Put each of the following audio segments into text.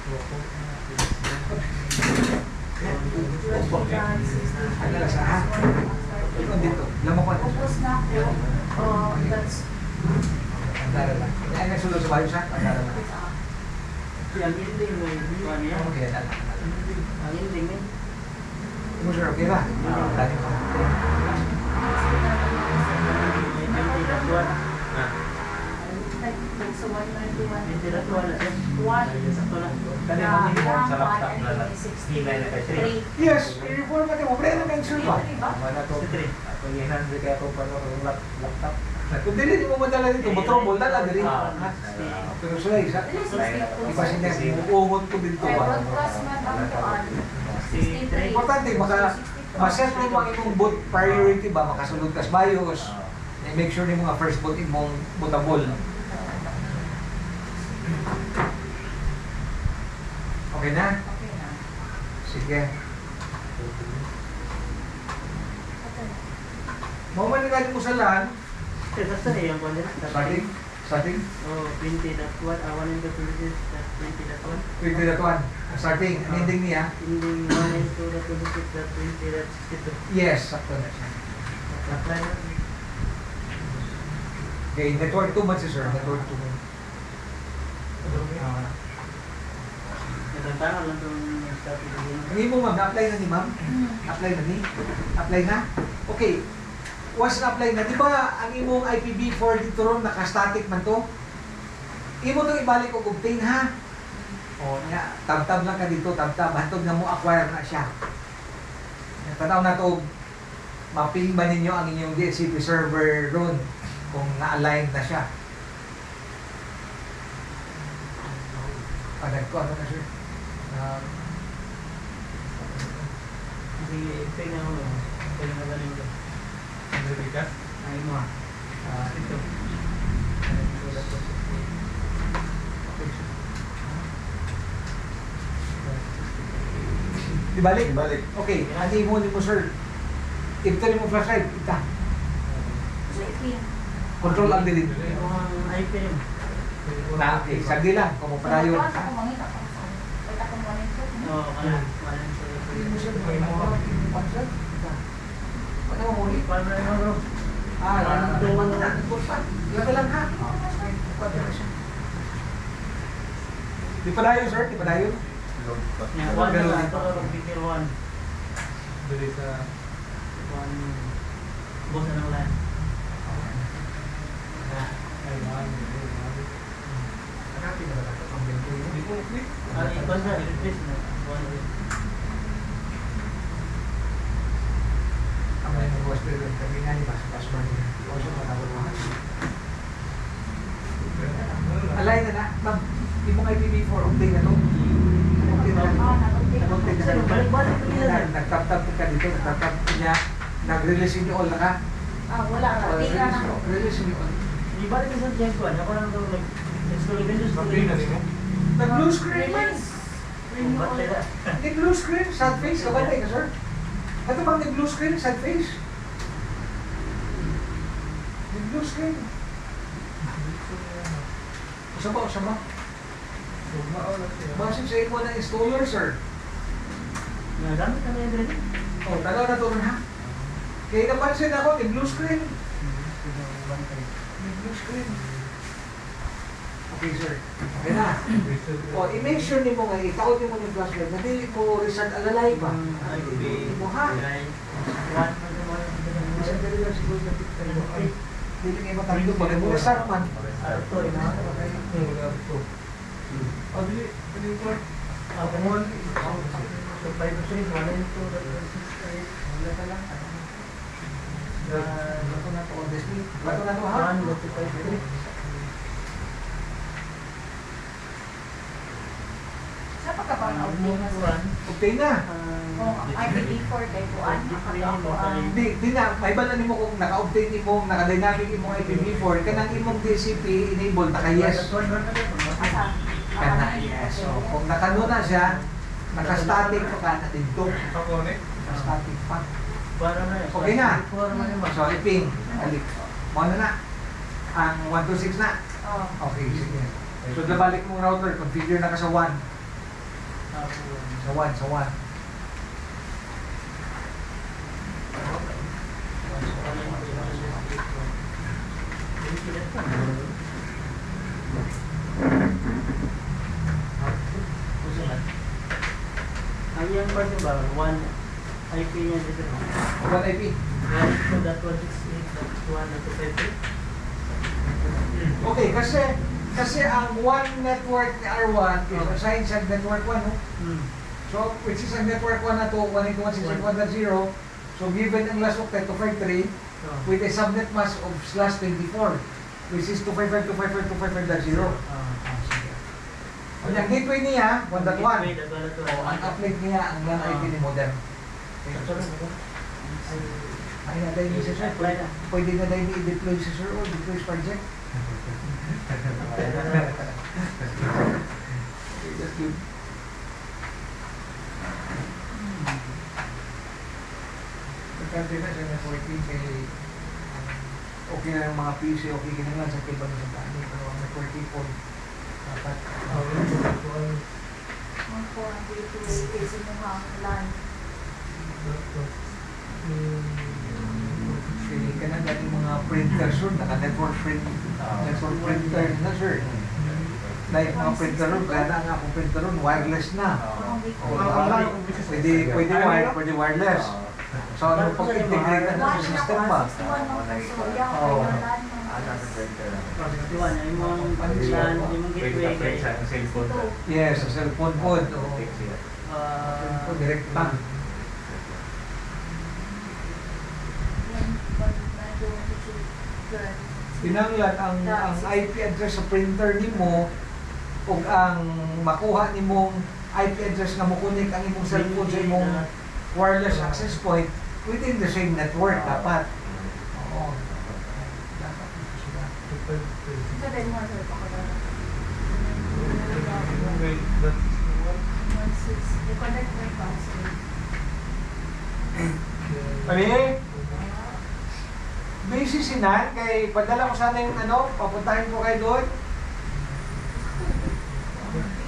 Ano lang sa ha? Ito dito. Lamang ko. Focus na ako. That's... Andara lang. Ay, nagsulod sa bayo siya? Andara lang. Ang ending mo yung niya. Okay, andara. Ang ending mo. Mo sir, okay ba? Dali ko. So, 191. Hindi na tuwa na siya. One. Sakto na. Kani mo ni mo sa laptop na lang. Hinay na kay 3. Yes, i-reform natin mo. Pre, ano kayong sir ba? Mana to. Ako yihan di kaya ko pa no laptop. Kung dili mo madala dito, mo-trouble na lang diri. Pero sila isa. Iba siya uungot ko dito Kaya ba? broadcast man ang tuan. Importante, ma-set mo ang imong boot priority ba? Makasulod kas BIOS. Make sure ni mga first boot imong bootable. Okay na? Okay na. Sige. Mauman na mo sa LAN. Basta eh, yung kanya. Starting? Oh, 20.1. Awan yung 20.1. 20.1. Starting. Ang ending niya? Ending 1 into the 26.20.62. Yes, sakto na siya. Apply na. Okay, network 2 months sir. Network 2 months. Natantangan lang itong start ito. Hindi mo ma'am, na-apply na ni ma'am? Apply na ni? Apply na? Okay. Once na-apply na, di ba ang imong IPv4 dito ron, naka-static man to? Imo itong ibalik o obtain ha? O, nga, tab-tab lang ka dito, tab-tab. Hantog na mo, acquire na siya. Tanaw na to, maping ba ninyo ang inyong DHCP server ron kung na-align na siya? Panag ko, ano na sir? Sige, pay na ako. Pay na galing ko. Ay mo ah. Ito. Ibalik? Ibalik. Okay, hindi mo sir. Ito rin mo flash drive, ita. Control ang delete. Yung iPad. Na, okay, sagdi lang, kung mo pala yun. Oo, kaya. Hindi mo sir, may mga sir. Ano mo muli? Paano na yun, bro? Lata lang ha. Di pa dayo sir, di pa dayo. Yeah, one na lang. Ito, picture one. Dili sa One. Boss na ng land. Hanapin na ba ito? Ang bento yun. Di ko click. Ito siya, i-replace na. One. Ang may mga spirit kami nga ni password niya. Also matawag mo. Alay na na. Ma'am, imong IPv4 update na to. Update na to. Update na to. Balik-balik ko nila. Nagtap-tap ka dito, nagtap-tap niya. Nag-release yung all na ka. Wala na. Di ka na. Release yung all. Ibalik ko sa James 1. Ako lang ito, like, install Windows to Mapin na nimo. Nag-blue screen man. Ba't nila? Nag-blue screen, sad face. Kabantay ka, sir. Ito bang nag-blue screen, sad face? Nag-blue screen. Usama, usama. Basin sa imo na installer, sir. Nagamit kami yung drin. Oh, tanaw na to rin, ha? Kaya napansin ako, nag-blue screen. Nag-blue screen. Okay, sir. Okay na. O, i-make sure ni mo nga, itaon mo yung flashlight na dili mo resort alalay pa. Hindi mo, ha? Isang dali lang siguro na tiktan mo. Ay, dili kayo matalo pa. Nag mo resort man. Ito, ina. Oh, dili ko. Ako mo. So, 5%, 1 into, Wala ka lang. Bato na to, honestly. Bato na to, ha? 1, 5%. Sa pagkapang-update na sir. Okay na. Kung IPv4 kay Buwan, ako ang... Di na, may balan mo kung naka-obtain imong, naka-dynamic imong IPv4, kanang imong DCP enable, naka-yes. Asa? Kana, yes. So, kung nakano na siya, naka-static pa ka na dito. Ako ni. Naka-static pa. Para na yun. Okay na. So, So, iping. Alik. Mo na na. Ang 126 na. Oh. Okay, sige. So, nabalik mong router, configure na ka sa 1. Sa 1, sa 1. Ang yung person ba, one IP niya dito. 1 IP. 1.168.1.23. Okay, kasi ang one network ni R1 is assigned sa network 1, no? So, which is ang network 1 na to, 192.168.1.0. So, given ang last octet, 253, with a subnet mask of /24, which is 255.255.255.0. Ang gateway niya, 1.1. Ang uplink niya, ang LAN IP ni modem. Ay na dahil si sir, pwede na dahil i-deploy si sir o deploy sa project. Okay, that's good. Nagkante na siya networking kay okay na yung mga PC, okay ka na lang sa kibang sa dami, pero ang networking po dapat Ang po, ang dito kasi mo ang line. pili ka na dahil mga printer sir, naka-network network printer na sir. Like mga printer ron, kaya na nga akong printer ron, wireless na. Ang Pwede wired, pwede wireless. So ano pag-integrate na sa system ba? 61 mo so yan, Oo. kayo line mo. Yung mga LAN, yung gateway kay Yes, sa cellphone po. Direct pa. Pinanglan ang IP address sa printer nimo ug ang makuha nimong IP address nga mokunik ang imong cellphone sa imong wireless access point within the same network dapat. Oo. Dapat ito sila. Sabi mo, sir, pakadala. 16, i-connect mo yung password. Ani? Busy si Nan, kay padala ko sana yung papuntahin ko kayo doon.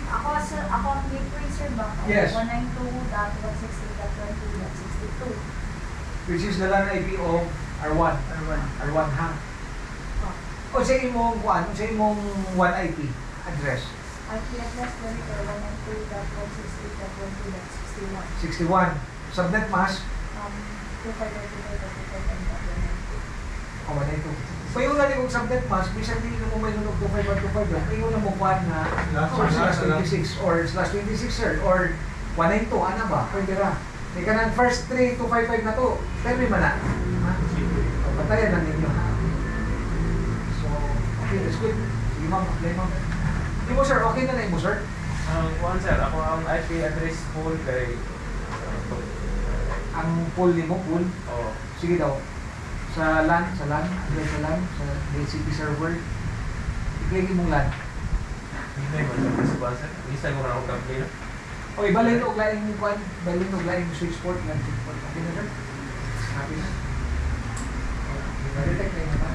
Ako ang gateway, sir, ba? Yes. 192.168.20.62. Which is the LAN IP of R1. R1 ha. O sa imong kuan, sa imong 1 IP address. IP address monitor 192.168.20.61. 61. Subnet mask. 2525.25.25. O wala ito. Payo na kung subnet mask, bisan din mo may nunog 2525 lang. Payo na mo kuan na /26 or /26 sir or 192 ana ba? Pwede ra. Di ka ng first 3 to 55 na to. Pwede man na. Ha? Patayan lang ninyo ha. So, okay, that's good. Sige ma'am, apply ma'am. Di mo sir, okay na na mo sir? One sir, ako ang IP address pool kay Ang pool ni mo, pool. oh, Sige daw. Sa LAN, sa DHCP server. I-click mong LAN. hindi mo sa sir. Isa ko na ako complain. Okay, balhin og laing mo kuan, balhin og laing switch port, LAN switch port. Okay na sir? Happy na? Okay, detect na yun.